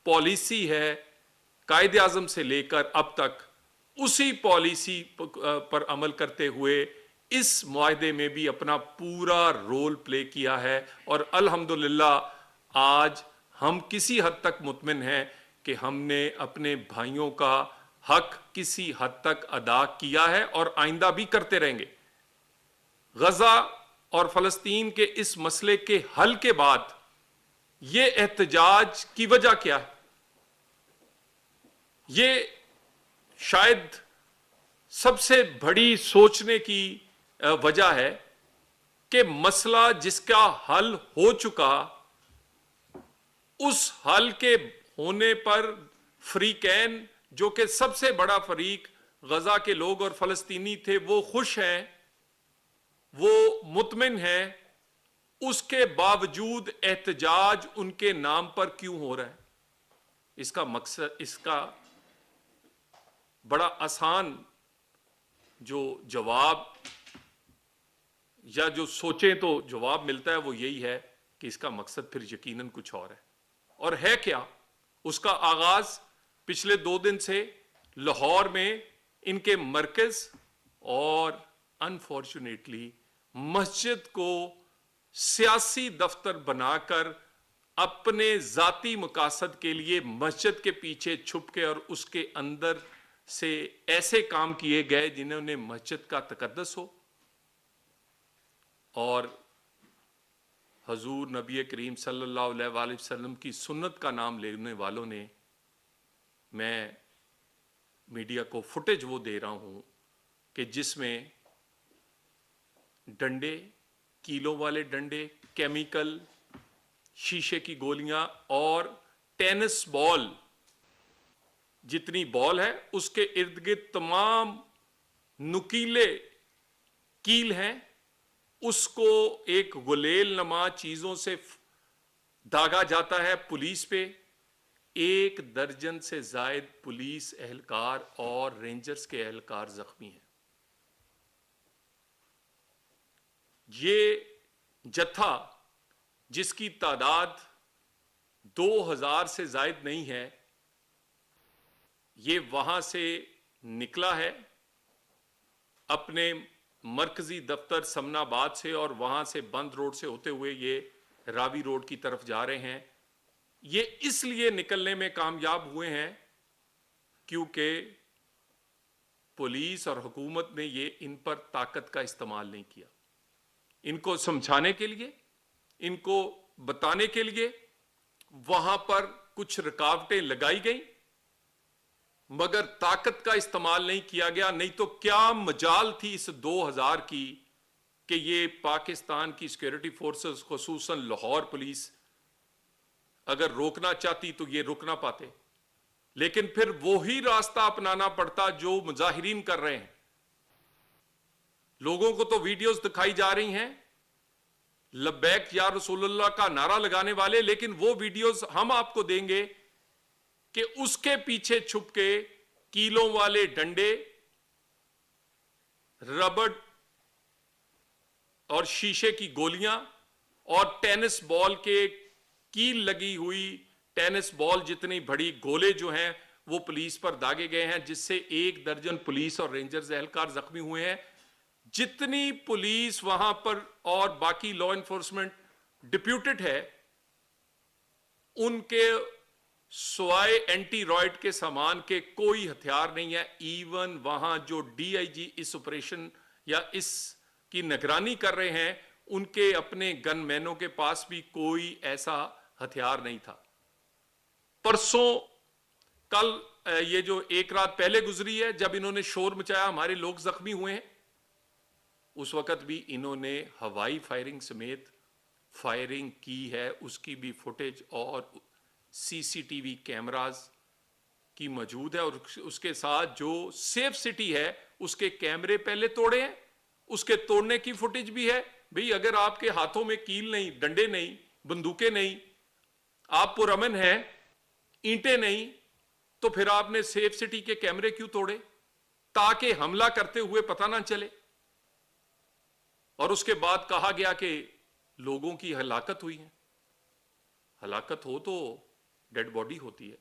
Policy है कायदे आज़म से लेकर अब तक, उसी पॉलिसी पर अमल करते हुए इस मुआहदे में भी अपना पूरा रोल प्ले किया है। और अल्हम्दुलिल्लाह आज हम किसी हद तक मुतमिन हैं कि हमने अपने भाइयों का हक किसी हद तक अदा किया है और आइंदा भी करते रहेंगे। गजा और फलस्तीन के इस मसले के हल के बाद ये एहतजाज की वजह क्या है? ये शायद सबसे बड़ी सोचने की वजह है कि मसला जिसका हल हो चुका, उस हल के होने पर फरीकैन, जो कि सबसे बड़ा फरीक गजा के लोग और फलस्तीनी थे, वो खुश हैं, वो मुतमिन हैं, उसके बावजूद एहतजाज उनके नाम पर क्यों हो रहा है? इसका मकसद, इसका बड़ा आसान जो जवाब या जो सोचें तो जवाब मिलता है वो यही है कि इसका मकसद फिर यकीनन कुछ और है। और है क्या? उसका आगाज पिछले 2 दिन से लाहौर में इनके मरकज और अनफॉर्चुनेटली मस्जिद को सियासी दफ्तर बनाकर अपने जाती मकासद के लिए मस्जिद के पीछे छुप के और उसके अंदर से ऐसे काम किए गए जिन्होंने मस्जिद का तकद्दस हो। और हजूर नबी करीम सल्लल्लाहु अलैहि वसल्लम की सुन्नत का नाम लेने वालों ने, मैं मीडिया को फुटेज वो दे रहा हूं कि जिसमें डंडे, कीलों वाले डंडे, केमिकल, शीशे की गोलियां और टेनिस बॉल, जितनी बॉल है उसके इर्द गिर्द तमाम नुकीले कील हैं, उसको एक गुलेल नमा चीजों से दागा जाता है पुलिस पे। 1 दर्जन से जायद पुलिस एहलकार और रेंजर्स के एहलकार जख्मी हैं। ये जत्था जिसकी तादाद 2000 से जायद नहीं है, ये वहां से निकला है अपने मरकजी दफ्तर समनाबाद से, और वहां से बंद रोड से होते हुए ये रावी रोड की तरफ जा रहे हैं। ये इसलिए निकलने में कामयाब हुए हैं क्योंकि पुलिस और हुकूमत ने ये इन पर ताकत का इस्तेमाल नहीं किया। इनको समझाने के लिए, इनको बताने के लिए वहां पर कुछ रुकावटें लगाई गई, मगर ताकत का इस्तेमाल नहीं किया गया। नहीं तो क्या मजाल थी इस 2000 की कि ये पाकिस्तान की सिक्योरिटी फोर्सेस, खुसूसन लाहौर पुलिस, अगर रोकना चाहती तो ये रुक ना पाते। लेकिन फिर वही रास्ता अपनाना पड़ता जो मुजाहिरीन कर रहे हैं। लोगों को तो वीडियोस दिखाई जा रही हैं लब्बैक या रसूलुल्लाह का नारा लगाने वाले, लेकिन वो वीडियोस हम आपको देंगे कि उसके पीछे छुप के कीलों वाले डंडे, रबड़ और शीशे की गोलियां और टेनिस बॉल के कील लगी हुई टेनिस बॉल जितनी बड़ी गोले जो हैं वो पुलिस पर दागे गए हैं, जिससे 1 दर्जन पुलिस और रेंजर्स एहलकार जख्मी हुए हैं। जितनी पुलिस वहां पर और बाकी लॉ एनफोर्समेंट डिप्यूटेड है, उनके स्वाय एंटी रॉयड के सामान के कोई हथियार नहीं है। इवन वहां जो डीआईजी इस ऑपरेशन या इस की निगरानी कर रहे हैं, उनके अपने गनमैनों के पास भी कोई ऐसा हथियार नहीं था। परसों कल ये जो 1 रात पहले गुजरी है, जब इन्होंने शोर मचाया, हमारे लोग जख्मी हुए हैं, उस वक्त भी इन्होंने हवाई फायरिंग समेत फायरिंग की है। उसकी भी फुटेज और सीसीटीवी कैमरास की मौजूद है। और उसके साथ जो सेफ सिटी है उसके कैमरे पहले तोड़े हैं, उसके तोड़ने की फुटेज भी है। भाई अगर आपके हाथों में कील नहीं, डंडे नहीं, बंदूकें नहीं, आप पुरअमन हैं, ईंटें नहीं, तो फिर आपने सेफ सिटी के कैमरे क्यों तोड़े? ताकि हमला करते हुए पता ना चले। और उसके बाद कहा गया कि लोगों की हलाकत हुई है। हलाकत हो तो डेड बॉडी होती है,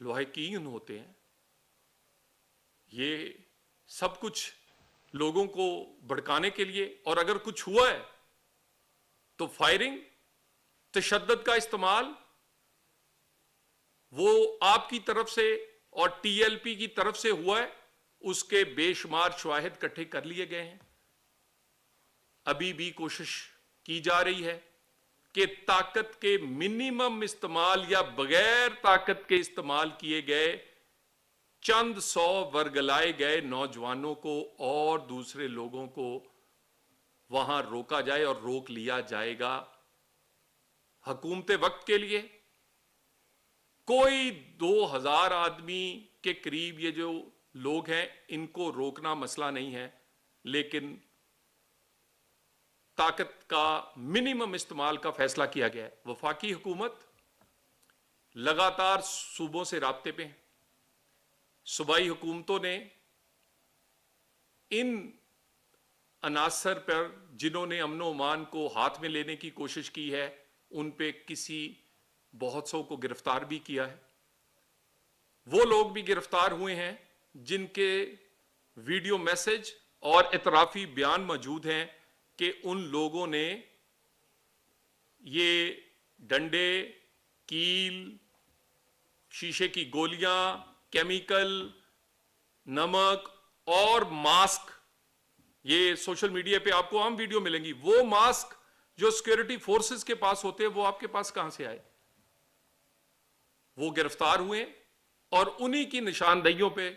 लोहे की ईंट होते हैं, ये सब कुछ लोगों को भड़काने के लिए। और अगर कुछ हुआ है तो फायरिंग, तशद्दुद का इस्तेमाल, वो आपकी तरफ से और टीएलपी की तरफ से हुआ है, उसके बेशुमार शवाहिद इकट्ठे कर लिए गए हैं। अभी भी कोशिश की जा रही है कि ताकत के मिनिमम इस्तेमाल या बगैर ताकत के इस्तेमाल किए गए चंद सौ वर्गलाए गए नौजवानों को और दूसरे लोगों को वहां रोका जाए, और रोक लिया जाएगा। हुकूमत वक्त के लिए कोई 2000 आदमी के करीब ये जो लोग हैं, इनको रोकना मसला नहीं है, लेकिन ताकत का मिनिमम इस्तेमाल का फैसला किया गया है। वफाकी हुकूमत लगातार सूबों से राब्ते पे है। सूबाई हुकूमतों ने इन अनासर पर जिन्होंने अमन अमान को हाथ में लेने की कोशिश की है, उन पे किसी बहुत सौ को गिरफ्तार भी किया है। वो लोग भी गिरफ्तार हुए हैं जिनके वीडियो मैसेज और इतराफी बयान मौजूद हैं कि उन लोगों ने ये डंडे, कील, शीशे की गोलियां, केमिकल, नमक और मास्क, ये सोशल मीडिया पे आपको आम वीडियो मिलेंगी, वो मास्क जो सिक्योरिटी फोर्सेस के पास होते हैं, वो आपके पास कहां से आए? वो गिरफ्तार हुए और उन्हीं की निशानदेहियों पे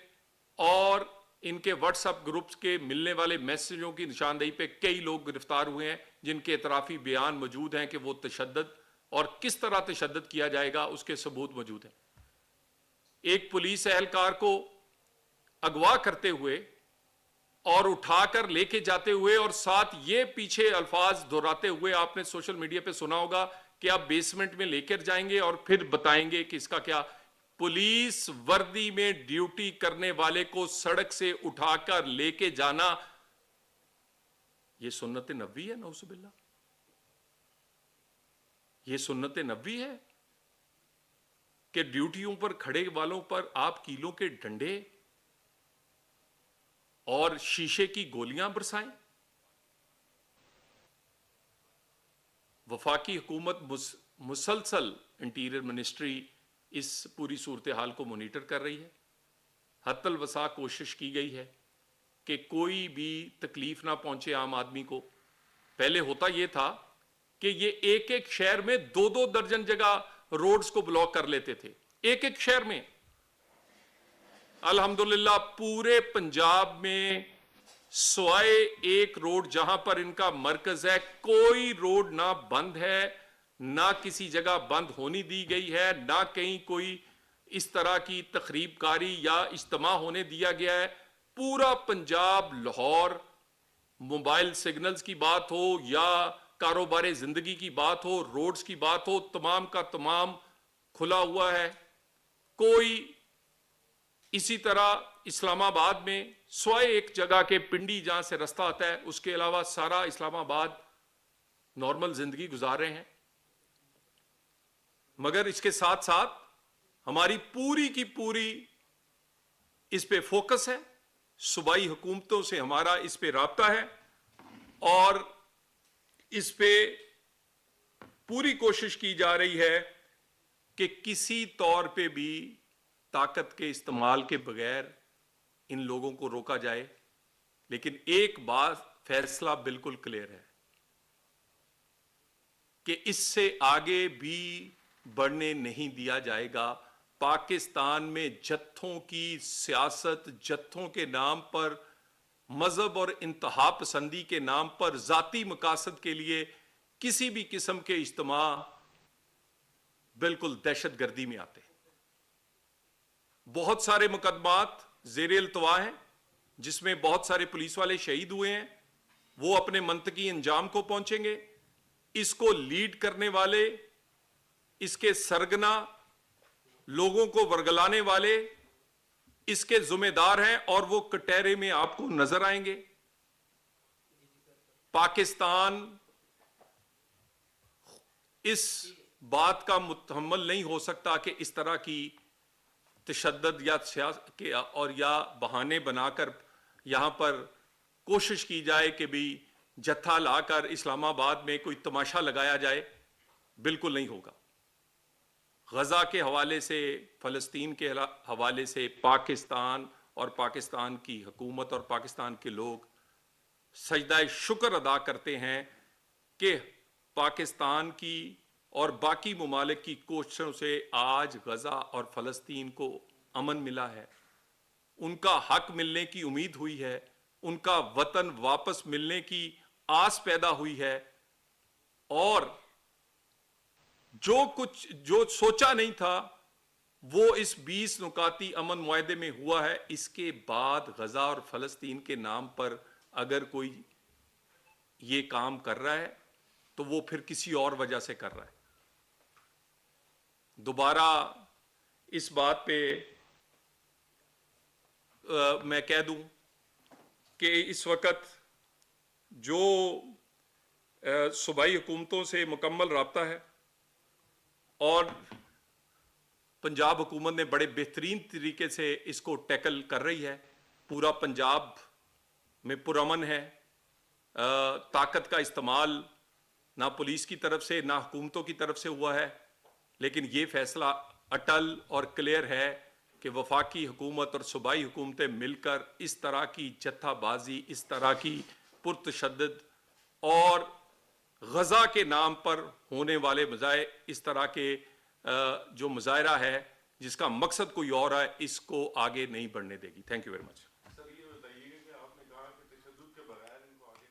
और इनके व्हाट्सएप ग्रुप्स के मिलने वाले मैसेजों की निशानदेही पे कई लोग गिरफ्तार हुए हैं जिनके इतराफी बयान मौजूद हैं कि वो तशद्दुद और किस तरह तशद्दुद किया जाएगा उसके सबूत मौजूद हैं। एक पुलिस एहलकार को अगवा करते हुए और उठाकर लेके जाते हुए और साथ ये पीछे अल्फाज दोहराते हुए आपने सोशल मीडिया पे सुना होगा कि आप बेसमेंट में लेकर जाएंगे और फिर बताएंगे कि इसका क्या। पुलिस वर्दी में ड्यूटी करने वाले को सड़क से उठाकर लेके जाना, यह सुन्नत नबी है। नौजुबिल्लाह, यह सुन्नत नबी है कि ड्यूटियों पर खड़े वालों पर आप कीलों के डंडे और शीशे की गोलियां बरसाएं। वफाकी हुकूमत मुसलसल इंटीरियर मिनिस्ट्री इस पूरी सूरत हाल को मॉनिटर कर रही है। हत्तल वसा कोशिश की गई है कि कोई भी तकलीफ ना पहुंचे आम आदमी को। पहले होता यह था कि ये एक एक शहर में 2-2 दर्जन जगह रोड्स को ब्लॉक कर लेते थे, एक एक शहर में। अल्हम्दुलिल्लाह पूरे पंजाब में सवाए एक रोड जहां पर इनका मरकज है, कोई रोड ना बंद है, ना किसी जगह बंद होनी दी गई है, ना कहीं कोई इस तरह की तखरीबकारी या इज्तिमा होने दिया गया है। पूरा पंजाब, लाहौर, मोबाइल सिग्नल्स की बात हो या कारोबार जिंदगी की बात हो, रोड्स की बात हो, तमाम का तमाम खुला हुआ है। कोई इसी तरह इस्लामाबाद में स्वयं एक जगह के पिंडी जहां से रास्ता आता है, उसके अलावा सारा इस्लामाबाद नॉर्मल जिंदगी गुजार रहे हैं। मगर इसके साथ साथ हमारी पूरी की पूरी इस पे फोकस है, सूबाई हुकूमतों से हमारा इस पे राब्ता है और इस पे पूरी कोशिश की जा रही है कि किसी तौर पे भी ताकत के इस्तेमाल के बगैर इन लोगों को रोका जाए। लेकिन एक बात फैसला बिल्कुल क्लियर है कि इससे आगे भी बढ़ने नहीं दिया जाएगा। पाकिस्तान में जत्थों की सियासत, जत्थों के नाम पर, मजहब और इंतहा पसंदी के नाम पर, जाती मकासद के लिए किसी भी किस्म के इज्तिमा बिल्कुल दहशतगर्दी में आते हैं। बहुत सारे मुकदमात ज़ेरे इल्तवा हैं जिसमें बहुत सारे पुलिस वाले शहीद हुए हैं, वो अपने मंतकी अंजाम को पहुंचेंगे। इसको लीड करने वाले, इसके सरगना, लोगों को वर्गलाने वाले इसके जिम्मेदार हैं और वो कटहरे में आपको नजर आएंगे। पाकिस्तान इस बात का मुतहम्मल नहीं हो सकता कि इस तरह की तशद्दुद या बहाने बनाकर यहाँ पर कोशिश की जाए कि भी जत्था लाकर इस्लामाबाद में कोई तमाशा लगाया जाए। बिल्कुल नहीं होगा। गजा के हवाले से, फ़लस्तीन के हवाले से पाकिस्तान और पाकिस्तान की हुकूमत और पाकिस्तान के लोग सजदा शुक्र अदा करते हैं कि पाकिस्तान की और बाकी मुमालिक की कोशिशों से आज गजा और फ़लस्तीन को अमन मिला है, उनका हक मिलने की उम्मीद हुई है, उनका वतन वापस मिलने की आस पैदा हुई है, और जो सोचा नहीं था वो इस 20 नुकाती अमन मुआहदे में हुआ है। इसके बाद गजा और फ़लस्तीन के नाम पर अगर कोई ये काम कर रहा है तो वो फिर किसी और वजह से कर रहा है। दोबारा इस बात पे मैं कह दूं कि इस वक्त जो सूबाई हुकूमतों से मुकम्मल राब्ता है और पंजाब हुकूमत ने बड़े बेहतरीन तरीके से इसको टैकल कर रही है। पूरा पंजाब में पुरअमन है। ताकत का इस्तेमाल ना पुलिस की तरफ से ना हुकूमतों की तरफ से हुआ है, लेकिन ये फैसला अटल और क्लियर है कि वफाकी हुकूमत और सूबाई हुकूमतें मिलकर इस तरह की जत्थाबाजी, इस तरह की पुरतशद्दुद और गजा के नाम पर होने वाले मज़ाये, इस तरह के जो मुजाहरा है जिसका मकसद कोई और है, इसको आगे नहीं बढ़ने देगी। Thank you very much.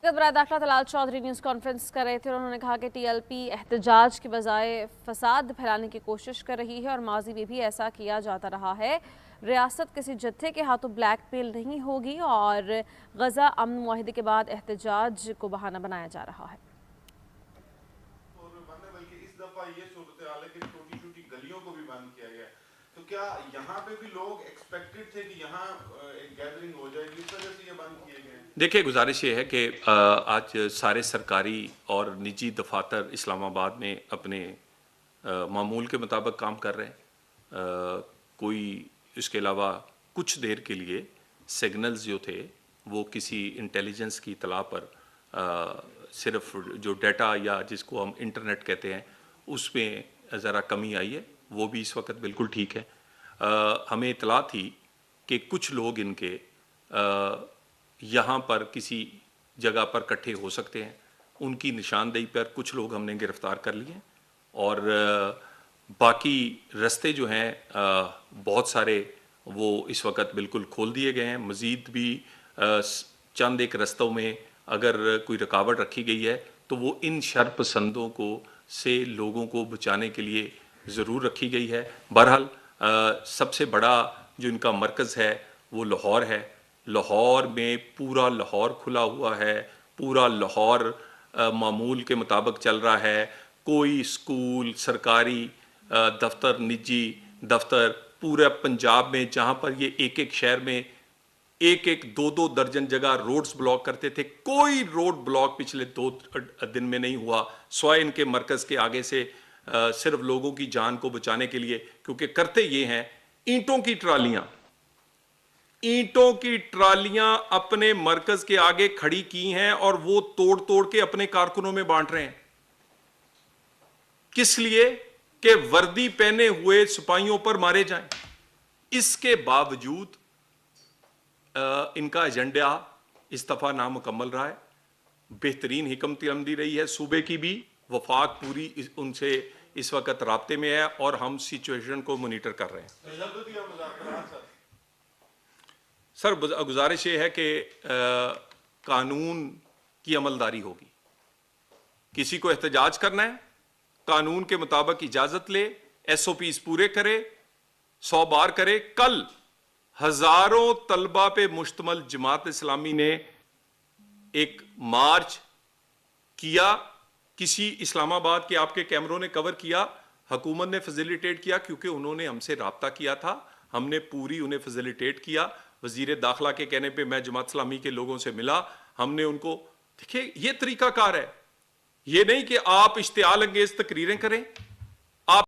बराए दाखिला तलाल चौधरी न्यूज़ कॉन्फ्रेंस कर रहे थे और उन्होंने कहा कि टीएलपी एहतजाज के बजाय फसाद फैलाने की कोशिश कर रही है और माजी में भी ऐसा किया जाता रहा है। रियासत किसी जत्थे के हाथों ब्लैकमेल नहीं होगी और गजा अमन मुआहिदे के बाद एहतजाज को बहाना बनाया जा रहा है। बल्कि इस दफा ये सूरत हाल है कि छोटी छोटी गलियों को भी बंद किया गया है, तो क्या यहाँ पे भी लोग एक्सपेक्टेड थे कि यहाँ एक गैदरिंग हो जाएगी, इस वजह से ये बंद किए गए? देखिए, गुजारिश ये है कि आज सारे सरकारी और निजी दफातर इस्लामाबाद में अपने मामूल के मुताबिक काम कर रहे हैं। कोई इसके अलावा कुछ देर के लिए सिग्नल्स जो थे वो किसी इंटेलिजेंस की इतला पर सिर्फ जो डाटा या जिसको हम इंटरनेट कहते हैं उसमें ज़रा कमी आई है, वो भी इस वक्त बिल्कुल ठीक है। हमें इतला थी कि कुछ लोग इनके यहाँ पर किसी जगह पर इकट्ठे हो सकते हैं, उनकी निशानदेही पर कुछ लोग हमने गिरफ्तार कर लिए और बाकी रास्ते जो हैं बहुत सारे वो इस वक्त बिल्कुल खोल दिए गए हैं। मज़ीद भी चंद एक रास्तों में अगर कोई रुकावट रखी गई है तो वो इन शरपसंदों को से लोगों को बचाने के लिए ज़रूर रखी गई है। बहरहाल सबसे बड़ा जो इनका मरकज़ है वो लाहौर है। लाहौर में पूरा लाहौर खुला हुआ है, पूरा लाहौर मामूल के मुताबिक चल रहा है। कोई स्कूल, सरकारी दफ्तर, निजी दफ्तर पूरे पंजाब में जहाँ पर ये एक एक शहर में एक एक दो दो दर्जन जगह रोड्स ब्लॉक करते थे, कोई रोड ब्लॉक पिछले 2 दिन में नहीं हुआ, स्वाय इनके मरकज़ के आगे से सिर्फ लोगों की जान को बचाने के लिए। क्योंकि करते ये हैं, ईंटों की ट्रालियां अपने मरकज के आगे खड़ी की हैं और वो तोड़ तोड़ के अपने कारकुनों में बांट रहे हैं। किस लिए? कि वर्दी पहने हुए सिपाहियों पर मारे जाएं। इसके बावजूद इनका एजेंडा इस दफा नामुकम्मल रहा है। बेहतरीन हिकमत अमली रही है सूबे की भी, वफाक पूरी उनसे इस वक्त राब्ते में है और हम सिचुएशन को मॉनिटर कर रहे हैं। सर, गुजारिश ये है कि कानून की अमलदारी होगी। किसी को एहतजाज करना है, कानून के मुताबिक इजाजत ले, SOPs पूरे करे, 100 बार करे। कल हजारों तलबा पे मुश्तमल जमात इस्लामी ने एक मार्च किया, किसी इस्लामाबाद के आपके कैमरों ने कवर किया, हुकूमत ने फैसिलिटेट किया क्योंकि उन्होंने हमसे राब्ता किया था, हमने पूरी उन्हें फैसिलिटेट किया। वजीर दाखिला के कहने पे मैं जमात इस्लामी के लोगों से मिला, हमने उनको, देखिए ये तरीकाकार है, ये नहीं कि आप इश्तियाल अंगेज तकरीरें करें,